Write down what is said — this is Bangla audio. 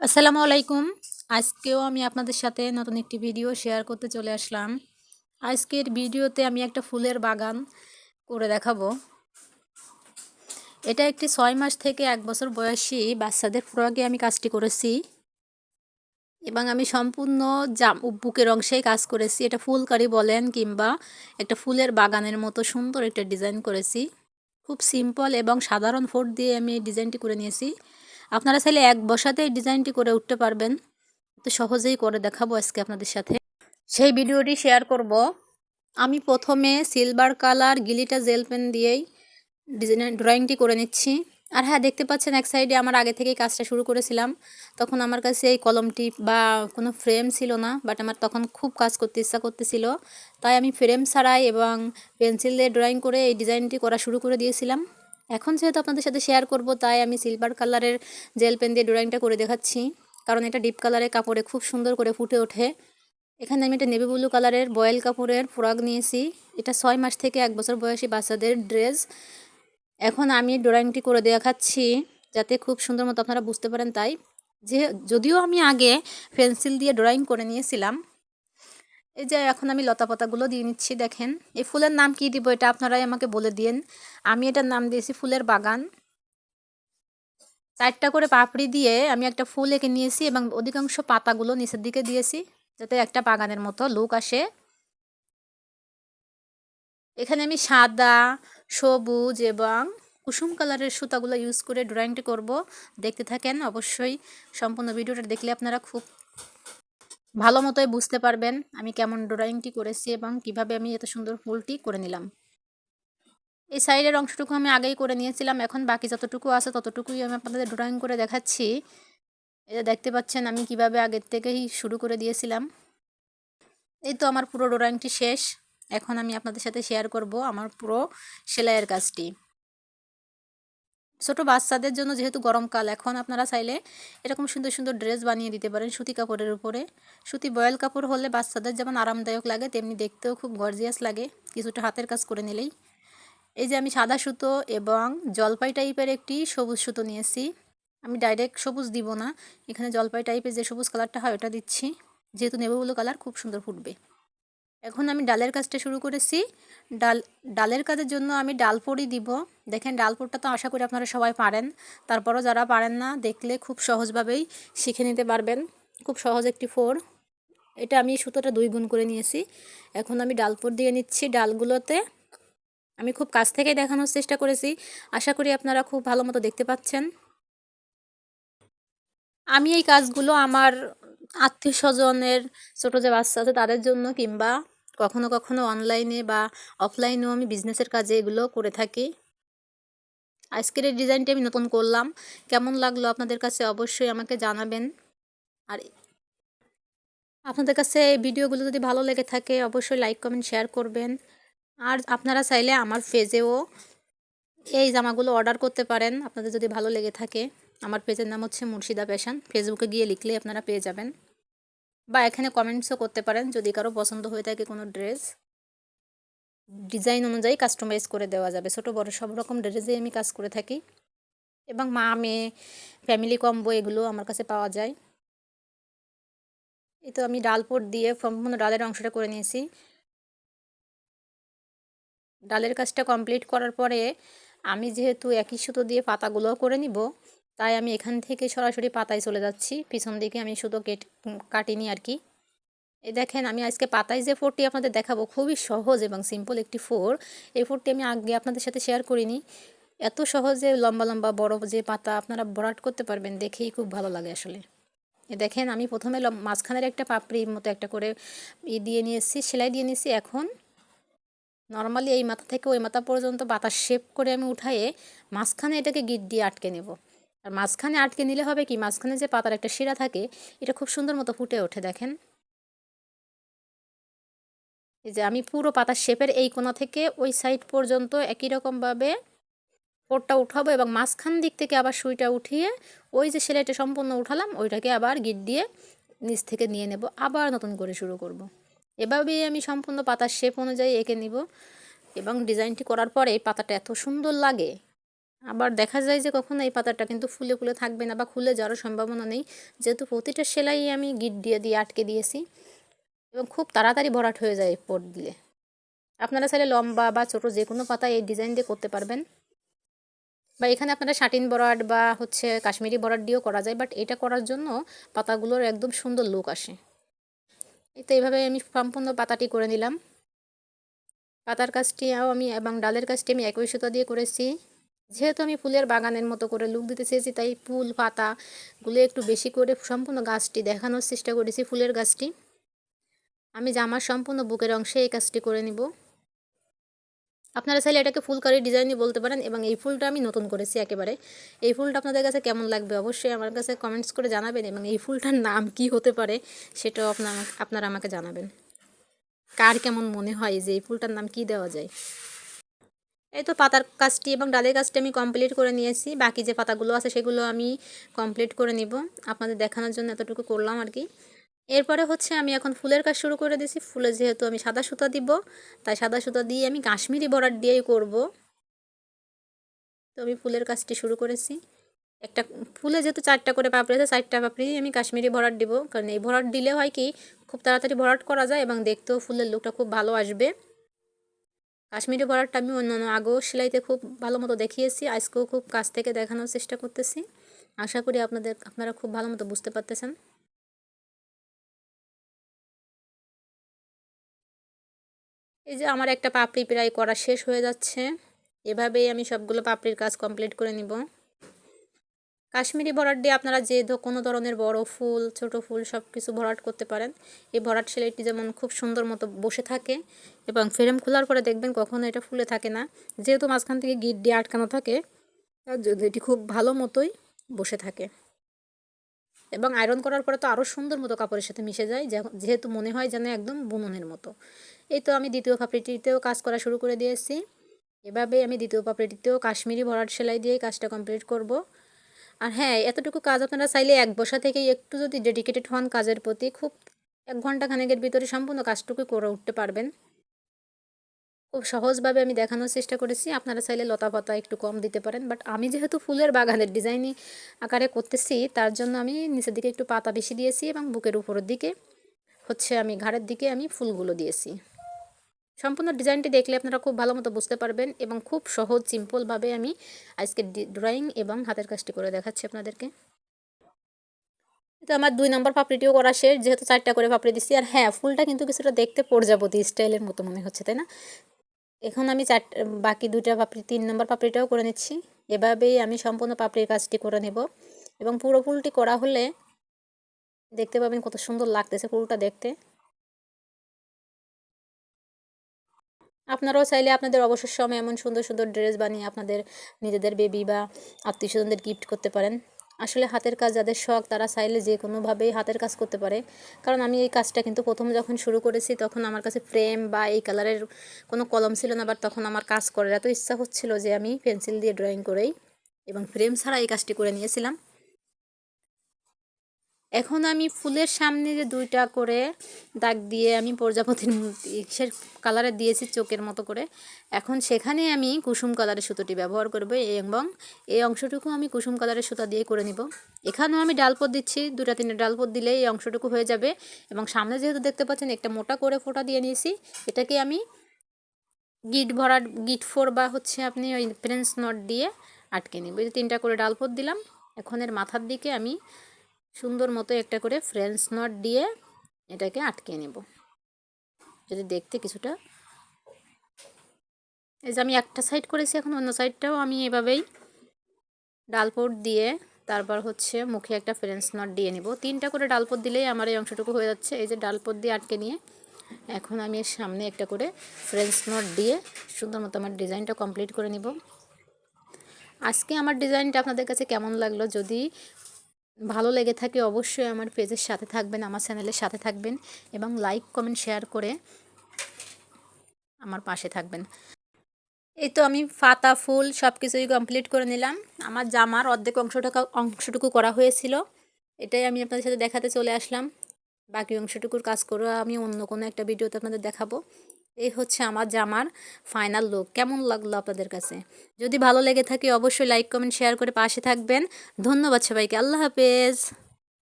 আসসালামু আলাইকুম। আজকেও আমি আপনাদের সাথে নতুন একটি ভিডিও শেয়ার করতে চলে আসলাম। আজকের ভিডিওতে আমি একটা ফুলের বাগান করে দেখাবো। এটা একটি 6 মাস থেকে 1 বছর বয়সী বাচ্চাদের ফ্রকে আমি কাজটি করেছি এবং আমি সম্পূর্ণ বুকের অংশেই কাজ করেছি। এটা ফুলকারি বলেন কিংবা একটা ফুলের বাগানের মতো সুন্দর একটা ডিজাইন করেছি। খুব সিম্পল এবং সাধারণ ফোট দিয়ে আমি এই ডিজাইনটি করে নিয়েছি। আপনারা চাইলে এক বসাতে এই ডিজাইনটি করে উঠতে পারবেন। তো সহজেই করে দেখাবো আজকে আপনাদের সাথে। সেই ভিডিওটি শেয়ার করব। আমি প্রথমে সিলভার কালার গিলিটা জেল পেন দিয়েই ড্রয়িংটি করে নিচ্ছি। আর হ্যাঁ, দেখতে পাচ্ছেন এক সাইডে আমার আগে থেকেই কাজটা শুরু করেছিলাম। তখন আমার কাছে এই কলমটি বা কোনো ফ্রেম ছিল না, বাট আমার তখন খুব কাজ করতে ইচ্ছা করতেছিল, তাই আমি ফ্রেম ছাড়াই এবং পেন্সিল দিয়ে ড্রয়িং করে এই ডিজাইনটি করা শুরু করে দিয়েছিলাম। এখন যেহেতু আপনাদের সাথে শেয়ার করব, তাই আমি সিলভার কালারের জেল পেন দিয়ে ড্রয়িংটা করে দেখাচ্ছি, কারণ এটা ডিপ কালারের কাপড়ে খুব সুন্দর করে ফুটে ওঠে। এখানে আমি একটা নেভি ব্লু কালারের বয়েল কাপড়ের ফ্রক নিয়েছি। এটা 6 মাস থেকে 1 বছর বয়সী বাচ্চাদের ড্রেস। এখন আমি ড্রয়িংটি করে দেখাচ্ছি যাতে খুব সুন্দর মতো আপনারা বুঝতে পারেন। তাই যদিও আমি আগে পেন্সিল দিয়ে ড্রয়িং করে নিয়েছিলাম। এই যে এখন আমি লতা পাতাগুলো দিয়ে নিচ্ছি। দেখেন, এই ফুলের নাম কি দিব এটা আপনারাই আমাকে বলে দিন। আমি এটার নাম দিয়েছি ফুলের বাগান। 4টা করে পাপড়ি দিয়ে আমি একটা ফুল এঁকে নিয়েছি এবং অধিকাংশ পাতাগুলো নিচের দিকে দিয়েছি যাতে একটা বাগানের মতো লুক আসে। এখানে আমি সাদা, সবুজ এবং কুসুম কালারের সুতাগুলো ইউজ করে ড্রয়িংটি করব। দেখতে থাকেন। অবশ্যই সম্পূর্ণ ভিডিওটা দেখলে আপনারা খুব ভালো মতোই বুঝতে পারবেন আমি কেমন ড্রয়িংটি করেছি এবং কিভাবে আমি এত সুন্দর ফুলটি করে নিলাম। এই সাইডের অংশটুকু আমি আগেই করে নিয়েছিলাম। এখন বাকি যতটুকু আছে ততটুকুই আমি আপনাদের ড্রয়িং করে দেখাচ্ছি। এটা দেখতে পাচ্ছেন আমি কিভাবে আগের থেকেই শুরু করে দিয়েছিলাম। এই তো আমার পুরো ড্রয়িংটি শেষ। এখন আমি আপনাদের সাথে শেয়ার করব আমার পুরো সেলাইয়ের কাজটি। ছোট বাচ্চাদের জন্য যেহেতু গরমকাল, এখন আপনারা চাইলে এরকম সুন্দর সুন্দর ড্রেস বানিয়ে দিতে পারেন সুতি কাপড়ের উপরে। সুতি বয়েল কাপড় হলে বাচ্চাদের যেমন আরামদায়ক লাগে, তেমনি দেখতেও খুব গর্জিয়াস লাগে কিছুটা হাতের কাজ করে নিলেই। এই যে আমি সাদা সুতো এবং জলপাই টাইপের একটি সবুজ সুতো নিয়েছি। আমি ডাইরেক্ট সবুজ দিব না, এখানে জলপাই টাইপের যে সবুজ কালারটা হয় ওটা দিচ্ছি, যেহেতু নেভি ব্লু কালার খুব সুন্দর ফুটবে। এখন আমি ডালের কাজটা শুরু করেছি। ডালের কাজের জন্য আমি ডালপড়ি দিব। দেখেন, ডালপড়টা তো আশা করি আপনারা সবাই পারেন। তারপরও যারা পারেন না, দেখলে খুব সহজভাবেই শিখে নিতে পারবেন। খুব সহজ একটি ফোর। এটা আমি সুতোটা 2 গুণ করে নিয়েছি। এখন আমি ডালপড় দিয়ে নিচ্ছি ডালগুলোতে। আমি খুব কাছ থেকে দেখানোর চেষ্টা করেছি, আশা করি আপনারা খুব ভালো মতো দেখতে পাচ্ছেন। আমি এই কাজগুলো আমার আত্মীয় স্বজনের ছোটো যে বাচ্চা আছে তাদের জন্য, কিংবা কখনো কখনো অনলাইনে বা অফলাইনেও আমি বিজনেসের কাজে এগুলো করে থাকি। আজকের এই ডিজাইনটি আমি নতুন করলাম, কেমন লাগলো আপনাদের কাছে অবশ্যই আমাকে জানাবেন। আর আপনাদের কাছে এই ভিডিওগুলো যদি ভালো লেগে থাকে অবশ্যই লাইক কমেন্ট শেয়ার করবেন। আর আপনারা চাইলে আমার পেজেও এই জামাগুলো অর্ডার করতে পারেন আপনাদের যদি ভালো লেগে থাকে। আমার পেজের নাম হচ্ছে মুর্শিদা ফ্যাশন। ফেসবুকে গিয়ে লিখলেই আপনারা পেয়ে যাবেন, বা এখানে কমেন্টসও করতে পারেন যদি কারো পছন্দ হয়ে থাকে কোনো ড্রেস। ডিজাইন অনুযায়ী কাস্টমাইজ করে দেওয়া যাবে। ছোটো বড়ো সব রকম ড্রেসেই আমি কাজ করে থাকি এবং মা মেয়ে ফ্যামিলি কম্বো এগুলো আমার কাছে পাওয়া যায়। এই তো আমি ডালপোট দিয়ে সম্পূর্ণ ডালের অংশটা করে নিয়েছি। ডালের কাজটা কমপ্লিট করার পরে আমি যেহেতু একই সুতো দিয়ে পাতাগুলোও করে নিব, তাই আমি এখান থেকে সরাসরি পাতায় চলে যাচ্ছি। পিছন দিকে আমি সুতো কাটিনি আর কি। এই দেখেন, আমি আজকে পাতায় যে ফোরটি আপনাদের দেখাবো খুবই সহজ এবং সিম্পল একটি ফোর। এই ফোরটি আমি আগে আপনাদের সাথে শেয়ার করিনি। এত সহজে লম্বা লম্বা বড় যে পাতা আপনারা ভরাট করতে পারবেন, দেখেই খুব ভালো লাগে আসলে। এ দেখেন, আমি প্রথমে মাঝখানের একটা পাপড়ির মতো একটা করে দিয়ে নিয়েছি, সেলাই দিয়ে নিয়েছি। এখন নর্মালি এই মাথা থেকে ওই মাথা পর্যন্ত পাতা শেপ করে আমি উঠায়ে মাঝখানে এটাকে গিট দিয়ে আটকে নেব। আর মাঝখানে আটকে নিলে হবে কি, মাঝখানে যে পাতার একটা শিরা থাকে এটা খুব সুন্দর মতো ফুটে ওঠে। দেখেন, এই যে আমি পুরো পাতার শেপের এই কোণা থেকে ওই সাইড পর্যন্ত একই রকমভাবে ফোরটা উঠাবো এবং মাঝখান দিক থেকে আবার সুইটা উঠিয়ে ওই যে সেলাইটা সম্পূর্ণ উঠালাম ওইটাকে আবার গিট দিয়ে নিচ থেকে নিয়ে নেব, আবার নতুন করে শুরু করব। এভাবেই আমি সম্পূর্ণ পাতার শেপ অনুযায়ী এঁকে নিব এবং ডিজাইনটি করার পরে পাতাটা এত সুন্দর লাগে। আবার দেখা যায় যে কখনো এই পাতাটা কিন্তু ফুলে ফুলে থাকবে না বা খুলে যাওয়ার সম্ভাবনা নেই, যেহেতু প্রতিটা সেলাই আমি গিট দিয়ে দিয়ে আটকে দিয়েছি এবং খুব তাড়াতাড়ি ভরাট হয়ে যায় পট দিলে। আপনারা চাইলে লম্বা বা ছোট যে কোনো পাতা এই ডিজাইন দিয়ে করতে পারবেন, বা এখানে আপনারা শাটিন বরাট বা হচ্ছে কাশ্মীরি বরাট দিয়েও করা যায়, বাট এটা করার জন্য পাতাগুলোর একদম সুন্দর লুক আসে। এই তো এইভাবে আমি সম্পূর্ণ পাতাটি করে নিলাম। পাতার কাজটিও আমি এবং ডালের কাজটি আমি একই সুতা দিয়ে করেছি। যেহেতু আমি ফুলের বাগানের মতো করে লুক দিতে চেয়েছি, তাই ফুল পাতাগুলো একটু বেশি করে সম্পূর্ণ গাছটি দেখানোর চেষ্টা করেছি। ফুলের গাছটি আমি জামার সম্পূর্ণ বুকের অংশে এই কাজটি করে নিব। আপনারা চাইলে এটাকে ফুলকারি ডিজাইনই বলতে পারেন, এবং এই ফুলটা আমি নতুন করেছি একেবারে। এই ফুলটা আপনাদের কাছে কেমন লাগবে অবশ্যই আমার কাছে কমেন্টস করে জানাবেন, এবং এই ফুলটার নাম কি হতে পারে সেটাও আপনারা আমাকে জানাবেন। কার কেমন মনে হয় যে এই ফুলটার নাম কি দেওয়া যায়। এই তো পাতার কাজটি এবং ডালের কাজটি আমি কমপ্লিট করে নিয়েছি। বাকি যে পাতাগুলো আছে সেগুলো আমি কমপ্লিট করে নিব, আপনাদের দেখানোর জন্য এতটুকু করলাম আর কি। এরপরে হচ্ছে আমি এখন ফুলের কাজ শুরু করে দিয়েছি। ফুলে যেহেতু আমি সাদা সুতা দিব, তাই সাদা সুতা দিয়ে আমি কাশ্মীরি বর্ডার দিয়েই করব। তো আমি ফুলের কাজটি শুরু করেছি। একটা ফুলে যেহেতু 4টা করে পাপড়ি আছে, 4টা পাপড়ি আমি কাশ্মীরি ভরাট দিব, কারণ এই ভরাট দিলে হয় কি খুব তাড়াতাড়ি ভরাট করা যায় এবং দেখতেও ফুলের লুকটা খুব ভালো আসবে। কাশ্মীরি ভরাটটা আমি অন্যান্য আগেও সেলাইতে খুব ভালো মতো দেখিয়েছি, আজকেও খুব কাছ থেকে দেখানোর চেষ্টা করতেছি। আশা করি আপনারা খুব ভালো মতো বুঝতে পারতেছেন। এই যে আমার একটা পাপড়ি প্রায় করা শেষ হয়ে যাচ্ছে। এভাবেই আমি সবগুলো পাপড়ির কাজ কমপ্লিট করে নিব। কাশ্মীরি ভরাট দিয়ে আপনারা যে কোনো ধরনের বড় ফুল ছোট ফুল সব কিছু ভরাট করতে পারেন। এই ভরাট সেলাইটি যেমন খুব সুন্দর মতো বসে থাকে, এবং ফ্রেম খোলার পরে দেখবেন কখনো এটা ফুলে থাকে না, যেহেতু মাঝখান থেকে গিট দিয়ে আটকানো থাকে, তার জন্য এটি খুব ভালো মতোই বসে থাকে। এবং আয়রন করার পরে তো আরও সুন্দর মতো কাপড়ের সাথে মিশে যায়, যেহেতু মনে হয় যেন একদম বুননের মতো। এই তো আমি দ্বিতীয় পাপড়িটিতেও কাজ করা শুরু করে দিয়েছি। এভাবে আমি দ্বিতীয় পাপড়িটিতেও কাশ্মীরি ভরাট সেলাই দিয়ে কাজটা কমপ্লিট করব। আর হ্যাঁ, এতটুকু কাজ আপনারা চাইলে এক বসা থেকেই একটু যদি ডেডিকেটেড হন কাজের প্রতি, খুব 1 ঘন্টা খানেকের ভিতরে সম্পূর্ণ কাজটুকু করে উঠতে পারবেন। খুব সহজভাবে আমি দেখানোর চেষ্টা করেছি। আপনারা চাইলে লতা পাতা একটু কম দিতে পারেন, বাট আমি যেহেতু ফুলের বাগানের ডিজাইনই আকারে করতেছি, তার জন্য আমি নিচের দিকে একটু পাতা বেশি দিয়েছি এবং বুকের উপরের দিকে হচ্ছে আমি ঘাড়ের দিকে আমি ফুলগুলো দিয়েছি। সম্পূর্ণ ডিজাইনটি দেখলে আপনারা খুব ভালো মতো বুঝতে পারবেন, এবং খুব সহজ সিম্পলভাবে আমি আজকে ড্রয়িং এবং হাতের কাজটি করে দেখাচ্ছি আপনাদেরকে। তো আমার 2 নম্বর পাপড়িটিও করা শেষ, যেহেতু 4টা করে পাপড়ি দিচ্ছি। আর হ্যাঁ, ফুলটা কিন্তু কিছুটা দেখতে প্রজাপতি স্টাইলের মতো মনে হচ্ছে, তাই না? এখন আমি বাকি 2টা পাপড়ি 3 নম্বর পাপড়িটাও করে নিচ্ছি। এভাবেই আমি সম্পূর্ণ পাপড়ির কাজটি করে নেব, এবং পুরো ফুলটি করা হলে দেখতে পাবেন কত সুন্দর লাগতেছে ফুলটা দেখতে। আপনারাও চাইলে আপনাদের অবসর সময়ে এমন সুন্দর সুন্দর ড্রেস বানিয়ে আপনাদের নিজেদের বেবি বা আত্মীয় স্বজনদের গিফট করতে পারেন। আসলে হাতের কাজ যাদের শখ তারা চাইলে যে কোনোভাবেই হাতের কাজ করতে পারে। কারণ আমি এই কাজটা কিন্তু প্রথম যখন শুরু করেছি তখন আমার কাছে ফ্রেম বা এই কালারের কোনো কলম ছিল না, বাট তখন আমার কাজ করার এত ইচ্ছা হচ্ছিল যে আমি পেন্সিল দিয়ে ড্রয়িং করেই এবং ফ্রেম ছাড়া এই কাজটি করে নিয়েছিলাম। এখন আমি ফুলের সামনে যে 2টা করে দাগ দিয়ে আমি প্রজাপতির ইসের কালারে দিয়েছি চোখের মতো করে। এখন সেখানে আমি কুসুম কালারের সুতোটি ব্যবহার করব, এবং এই অংশটুকু আমি কুসুম কালারের সুতা দিয়ে করে নিব। এখানেও আমি ডালপট দিচ্ছি, 2টা 3টা ডালপট দিলেই এই অংশটুকু হয়ে যাবে। এবং সামনে যেহেতু দেখতে পাচ্ছেন একটা মোটা করে ফোঁটা দিয়ে নিয়েছি, এটাকে আমি গিট ফোর বা হচ্ছে আপনি ওই ফ্রেঞ্চ নট দিয়ে আটকে নিব। এই 3টা করে ডালপট দিলাম। এখন এর মাথার দিকে আমি সুন্দর মতো একটা করে ফ্রেঞ্চ নট দিয়ে এটাকে আটকে নেব, যদি দেখতে কিছুটা। এই যে আমি একটা সাইড করেছি, এখন অন্য সাইডটাও আমি এভাবেই ডালপট দিয়ে তারপর হচ্ছে মুখে একটা ফ্রেঞ্চ নট দিয়ে নিব। 3টা করে ডালপট দিলেই আমার এই অংশটুকু হয়ে যাচ্ছে। এই যে ডালপট দিয়ে আটকে নিয়ে এখন আমি এর সামনে একটা করে ফ্রেঞ্চ নট দিয়ে সুন্দর মতো আমার ডিজাইনটা কমপ্লিট করে নিব। আজকে আমার ডিজাইনটা আপনাদের কাছে কেমন লাগলো? যদি ভালো লেগে থাকে অবশ্যই আমার পেজের সাথে থাকবেন, আমার চ্যানেলের সাথে থাকবেন, এবং লাইক কমেন্ট শেয়ার করে আমার পাশে থাকবেন। এই তো আমি পাতা ফুল সব কিছুই কমপ্লিট করে নিলাম। আমার জামার অর্ধেক অংশটুকু করা হয়েছিল, এটাই আমি আপনাদের সাথে দেখাতে চলে আসলাম। বাকি অংশটুকুর কাজ করে আমি অন্য কোনো একটা ভিডিওতে আপনাদের দেখাবো। এই হচ্ছে আমার জামার ফাইনাল লুক। কেমন লাগলো আপনাদের কাছে? যদি ভালো লেগে থাকে অবশ্যই লাইক কমেন্ট শেয়ার করে পাশে থাকবেন। ধন্যবাদ সবাইকে। আল্লাহ হাফেজ।